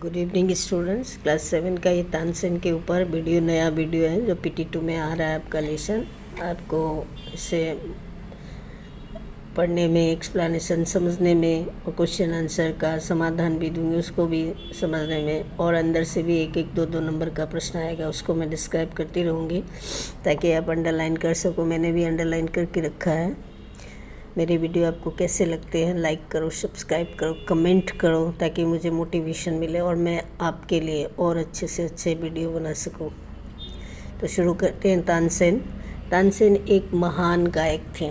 Good evening students. Class 7 का ये तानसेन के ऊपर नया वीडियो है जो PT2 में आ रहा है। आपका लेसन आपको इसे पढ़ने में, एक्सप्लेनेशन समझने में और क्वेश्चन आंसर का समाधान भी दूंगी, उसको भी समझने में, और अंदर से भी एक एक दो नंबर का प्रश्न आएगा, उसको मैं डिस्क्राइब करती रहूँगी ताकि आप अंडरलाइन कर सको। मैंने भी अंडरलाइन करके रखा है। मेरे वीडियो आपको कैसे लगते हैं लाइक करो, सब्सक्राइब करो, कमेंट करो ताकि मुझे मोटिवेशन मिले और मैं आपके लिए और अच्छे से अच्छे वीडियो बना सकूं। तो शुरू करते हैं। तानसेन एक महान गायक थे।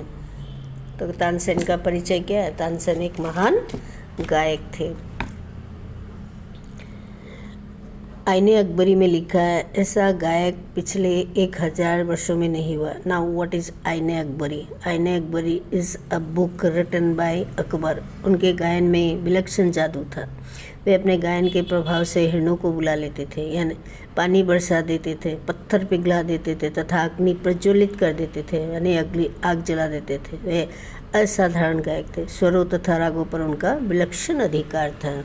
तो तानसेन का परिचय क्या है? तानसेन एक महान गायक थे। आईने अकबरी में लिखा है, ऐसा गायक पिछले 1000 वर्षों में नहीं हुआ। Now what is Aine Akbari? Aine Akbari is a book written by Akbar. उनके गायन में विलक्षण जादू था। वे अपने गायन के प्रभाव से हिरणों को बुला लेते थे, यानी पानी बरसा देते थे, पत्थर पिघला देते थे तथा अग्नि प्रज्वलित कर देते थे, यानी आग जला देते थे। वे असाधारण गायक थे। स्वरों तथा रागों पर उनका विलक्षण अधिकार था।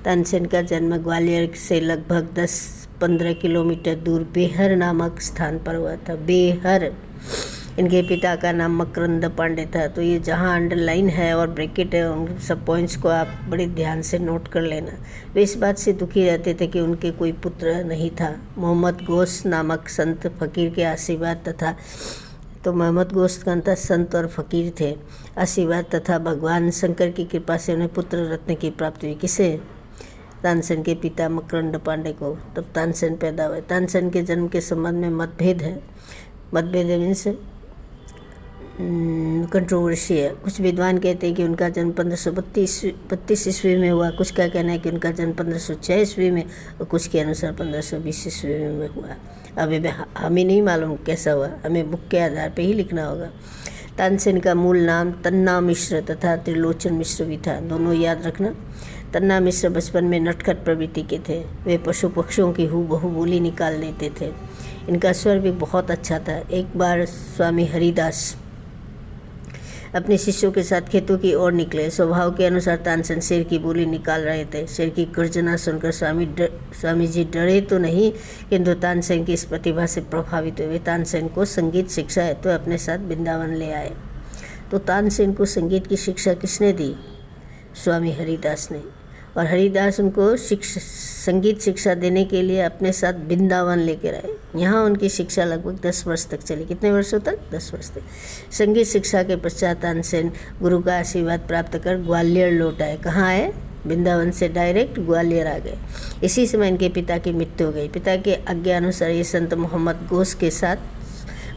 तानसेन का जन्म ग्वालियर से लगभग 10-15 किलोमीटर दूर बेहर नामक स्थान पर हुआ था। बेहर। इनके पिता का नाम मकरंद पांडे था। तो ये जहाँ अंडरलाइन है और ब्रैकेट है, उन सब पॉइंट्स को आप बड़े ध्यान से नोट कर लेना। वे इस बात से दुखी रहते थे कि उनके कोई पुत्र नहीं था। मोहम्मद गौस नामक संत फकीर के आशीर्वाद तथा मोहम्मद गौस का संत और फकीर थे। आशीर्वाद तथा भगवान शंकर की कृपा से उन्हें पुत्र रत्न की प्राप्ति हुई। किसे? तानसेन के पिता मकरंद पांडे को। तब तानसेन पैदा हुए। तानसेन के जन्म के संबंध में मतभेद है। मतभेद मीन्स कंट्रोवर्सी है। कुछ विद्वान कहते हैं कि उनका जन्म 1532 ईस्वी में हुआ। कुछ का कहना है कि उनका जन्म 1506 ईस्वी में, और कुछ के अनुसार 1520 ईस्वी में हुआ। अभी हमें नहीं मालूम कैसा हुआ, हमें बुक के आधार पर ही लिखना होगा। तानसेन का मूल नाम तन्ना मिश्र तथा त्रिलोचन मिश्र भी था। दोनों याद रखना। तन्ना मिश्र बचपन में नटखट प्रवृत्ति के थे। वे पशु पक्षियों की हूबहू बोली निकाल देते थे। इनका स्वर भी बहुत अच्छा था। एक बार स्वामी हरिदास अपने शिष्यों के साथ खेतों की ओर निकले। स्वभाव के अनुसार तानसेन शेर की बोली निकाल रहे थे। शेर की गर्जना सुनकर स्वामी जी डरे तो नहीं, किंतु तानसेन की इस प्रतिभा से प्रभावित हुए। तानसेन को संगीत शिक्षा हेतु अपने साथ वृंदावन ले आए। तो तानसेन को संगीत की शिक्षा किसने दी? स्वामी हरिदास ने। और हरिदास उनको संगीत शिक्षा देने के लिए अपने साथ वृंदावन लेकर आए। यहाँ उनकी शिक्षा लगभग 10 वर्ष तक चली। कितने वर्षों तक? 10 वर्ष तक। संगीत शिक्षा के पश्चात तानसेन गुरु का आशीर्वाद प्राप्त कर ग्वालियर लौट आए। कहाँ आए? वृंदावन से डायरेक्ट ग्वालियर आ गए। इसी समय इनके पिता की मृत्यु हो गई। पिता के आज्ञानुसार ये संत मोहम्मद गौस के साथ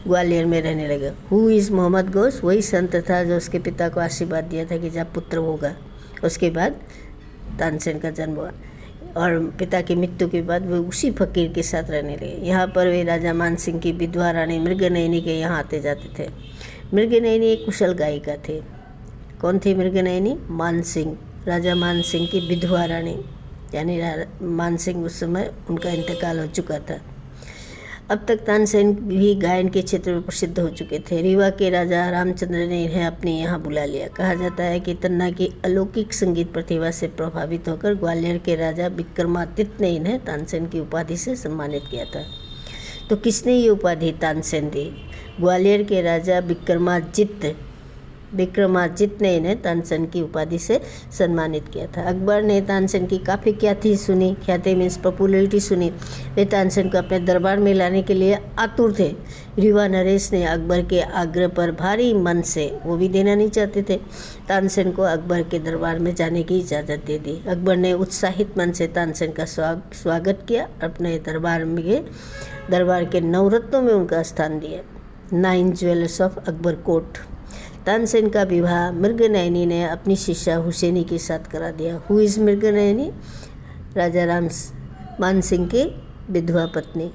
ग्वालियर में रहने लगे। Who is Mohammad Ghaus? वही संत था जो उसके पिता को आशीर्वाद दिया था कि जब पुत्र होगा। उसके बाद तानसेन का जन्म हुआ और पिता की मृत्यु के बाद वे उसी फकीर के साथ रहने लगे। यहाँ पर वे राजा मानसिंह की विधवा रानी मृगनयनी के यहाँ आते जाते थे। मृगनयनी एक कुशल गायिका थे। कौन थी मृगनयनी? मानसिंह, राजा मानसिंह की विधवा रानी, यानी मानसिंह उस समय उनका इंतकाल हो चुका था। अब तक तानसेन भी गायन के क्षेत्र में प्रसिद्ध हो चुके थे। रीवा के राजा रामचंद्र ने इन्हें अपने यहाँ बुला लिया। कहा जाता है कि तन्ना की अलौकिक संगीत प्रतिभा से प्रभावित होकर ग्वालियर के राजा विक्रमादित्य ने इन्हें तानसेन की उपाधि से सम्मानित किया था। तो किसने ये उपाधि तानसेन दी? ग्वालियर के राजा विक्रमादित्य ने इन्हें तानसेन की उपाधि से सम्मानित किया था। अकबर ने तानसेन की काफ़ी ख्याति मीन्स पॉपुलरिटी सुनी। वे तानसेन को अपने दरबार में लाने के लिए आतुर थे। रीवा नरेश ने अकबर के आग्रह पर भारी मन से, वो भी देना नहीं चाहते थे, तानसेन को अकबर के दरबार में जाने की इजाज़त दे दी। अकबर ने उत्साहित मन से तानसेन का स्वागत किया। अपने दरबार के नवरत्नों में उनका स्थान दिया। 9 jewellers of Akbar court. Tansen का विवाह मृगनयनी ने अपनी शिष्या हुसैनी के साथ करा दिया। Who is Mriganayani? राजा मानसिंह की विधवा पत्नी।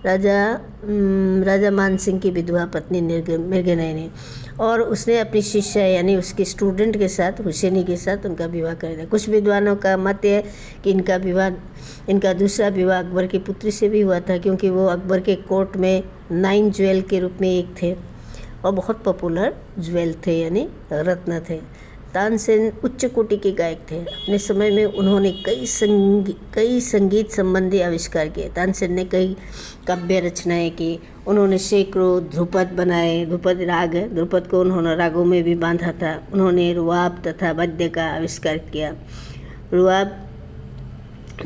राजा मानसिंह की विधवा पत्नी मृगनयनी, और उसने अपनी शिष्या यानी उसके स्टूडेंट के साथ, हुसैनी के साथ उनका विवाह कर दिया। कुछ विद्वानों का मत है कि इनका दूसरा विवाह अकबर की पुत्री से भी हुआ था, क्योंकि वो अकबर के कोर्ट में 9 ज्वेल के रूप में एक थे और बहुत पॉपुलर ज्वेल थे, यानी रत्न थे। तानसेन उच्च कोटि के गायक थे। अपने समय में उन्होंने कई संगीत संबंधी आविष्कार किए। तानसेन ने कई काव्य रचनाएं की। उन्होंने सैकड़ों ध्रुपद बनाए। ध्रुपद राग है, ध्रुपद को उन्होंने रागों में भी बांधा था। उन्होंने रुबाब तथा वाद्य का आविष्कार किया। रुबाब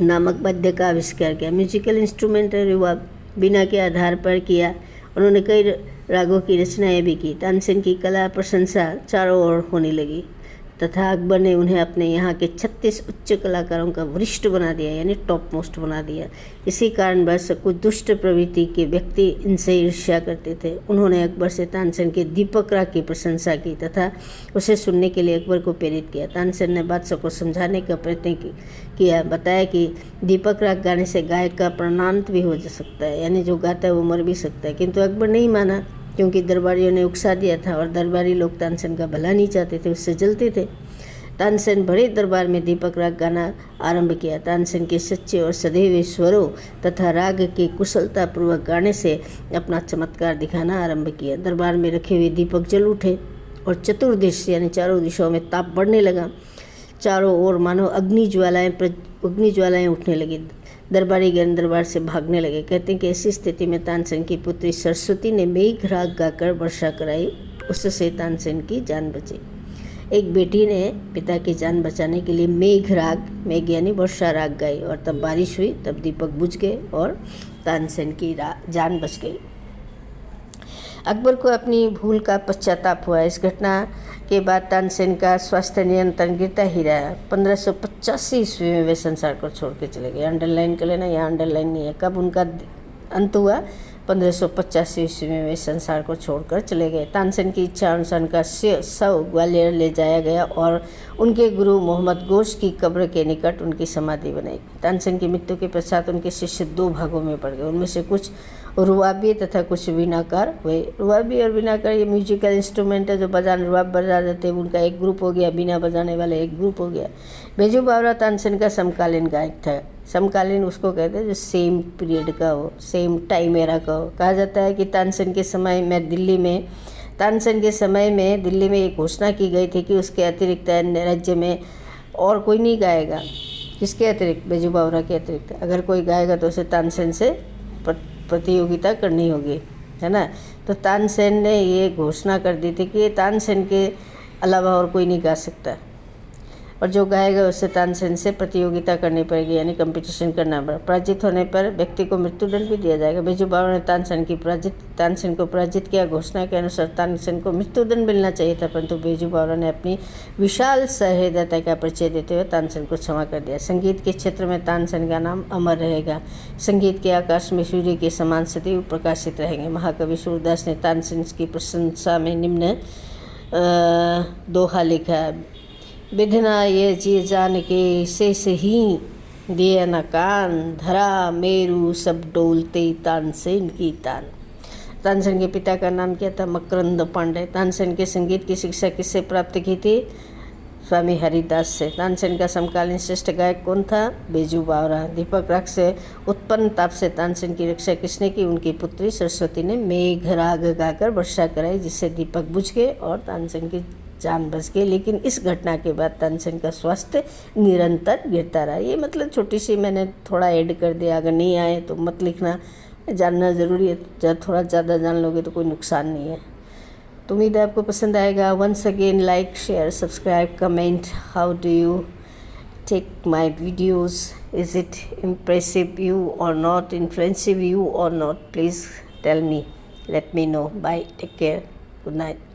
नामक वाद्य का आविष्कार किया। म्यूजिकल इंस्ट्रूमेंट है रुबाब, बीना के आधार पर किया। उन्होंने कई रागों की रचनाएं भी की। तानसेन की कला प्रशंसा चारों ओर होने लगी तथा अकबर ने उन्हें अपने यहाँ के 36 उच्च कलाकारों का वरिष्ठ बना दिया, यानी टॉप मोस्ट बना दिया। इसी कारणवश कुछ दुष्ट प्रवृत्ति के व्यक्ति इनसे ईर्ष्या करते थे। उन्होंने अकबर से तानसेन के दीपक राग की प्रशंसा की तथा उसे सुनने के लिए अकबर को प्रेरित किया। तानसेन ने बादशाह को समझाने का प्रयत्न किया, बताया कि दीपक राग गाने से गायक का प्राणांत भी हो सकता है, यानी जो गाता है वो मर भी सकता है। किंतु अकबर नहीं माना, क्योंकि दरबारियों ने उकसा दिया था और दरबारी लोग तानसेन का भला नहीं चाहते थे, उससे जलते थे। तानसेन बड़े दरबार में दीपक राग गाना आरंभ किया। तानसेन के सच्चे और सदैव स्वरों तथा राग के कुशलतापूर्वक गाने से अपना चमत्कार दिखाना आरंभ किया। दरबार में रखे हुए दीपक जल उठे और चतुर्दिश यानी चारों दिशाओं में ताप बढ़ने लगा। चारों ओर मानो अग्नि ज्वालाएं उठने लगी। दरबारी गण दरबार से भागने लगे। कहते हैं कि ऐसी स्थिति में तानसेन की पुत्री सरस्वती ने मेघ राग गाकर वर्षा कराई। उससे तानसेन की जान बची। एक बेटी ने पिता की जान बचाने के लिए मेघ यानी वर्षा राग गाई और तब बारिश हुई, तब दीपक बुझ गए और तानसेन की जान बच गई। अकबर को अपनी भूल का पश्चाताप हुआ। इस घटना के बाद तानसेन का स्वास्थ्य नियंत्रण गिरता ही रहा। 1585 ईस्वी में वे संसार को छोड़ के चले गए। अंडरलाइन कर लेना, यहाँ अंडरलाइन नहीं है। कब उनका अंत हुआ? 1585 ईस्वी में वे संसार को छोड़कर चले गए। तानसेन की इच्छा अनुसार उनका शव ग्वालियर ले जाया गया और उनके गुरु मोहम्मद गोश की कब्र के निकट उनकी समाधि बनाई गई। तानसेन की मृत्यु के पश्चात उनके शिष्य 2 भागों में पड़ गए। उनमें से कुछ रुबाबी तथा कुछ वीणाकार हुए। रुबाबी और वीणाकार ये म्यूजिकल इंस्ट्रूमेंट है जो रुबाब बजा देते हैं। उनका एक ग्रुप हो गया, वीणा बजाने वाला एक ग्रुप हो गया। बैजू बावरा तानसेन का समकालीन गायक था। समकालीन उसको कहते हैं जो सेम पीरियड का हो, सेम टाइम एरा का हो। कहा जाता है कि तानसेन के समय में दिल्ली में एक घोषणा की गई थी कि उसके अतिरिक्त अन्य राज्य में और कोई नहीं गाएगा। किसके अतिरिक्त? बैजू बावरा के अतिरिक्त। अगर कोई गाएगा तो उसे तानसेन से प्रतियोगिता करनी होगी, है ना। तो तानसेन ने ये घोषणा कर दी थी कि तानसेन के अलावा और कोई नहीं गा सकता और जो गाएगा उससे तानसेन से प्रतियोगिता करनी पड़ेगी, यानी कंपटीशन करना पड़ा। पराजित होने पर व्यक्ति को मृत्युदंड भी दिया जाएगा। बैजू बावरा ने तानसेन को पराजित किया। घोषणा के अनुसार तानसेन को मृत्युदंड मिलना चाहिए था, परंतु बैजू बावरा ने अपनी विशाल सहृदयता का परिचय देते हुए तानसेन को क्षमा कर दिया। संगीत के क्षेत्र में तानसेन का नाम अमर रहेगा। संगीत के आकाश में सूर्य के समान सदैव प्रकाशित रहेंगे। महाकवि सूरदास ने तानसेन की प्रशंसा में निम्न दोहा लिखा है। विधना ये जी जान के शेष ही दिए न कान, धरा मेरू सब डोलते तानसेन की तान। तानसेन के पिता का नाम क्या था? मकरंद पांडे। तानसेन के संगीत की शिक्षा किससे प्राप्त की थी? स्वामी हरिदास से। तानसेन का समकालीन श्रेष्ठ गायक कौन था? बैजू बावरा। दीपक राग से उत्पन्न ताप से तानसेन की रक्षा किसने की? उनकी पुत्री सरस्वती ने मेघ राग गाकर वर्षा कराई, जिससे दीपक बुझ गए और तानसेन की जान बच गई। लेकिन इस घटना के बाद तानसेन का स्वास्थ्य निरंतर गिरता रहा। ये मतलब छोटी सी मैंने थोड़ा ऐड कर दिया। अगर नहीं आए तो मत लिखना, जानना ज़रूरी है। जब थोड़ा ज़्यादा जान लोगे तो कोई नुकसान नहीं है। तो उम्मीद है आपको पसंद आएगा। Once again like, share, subscribe, comment. How do you take my videos? Is it impressive you or not, influencive you or not? Please tell me, let me know. Bye, take care, good night.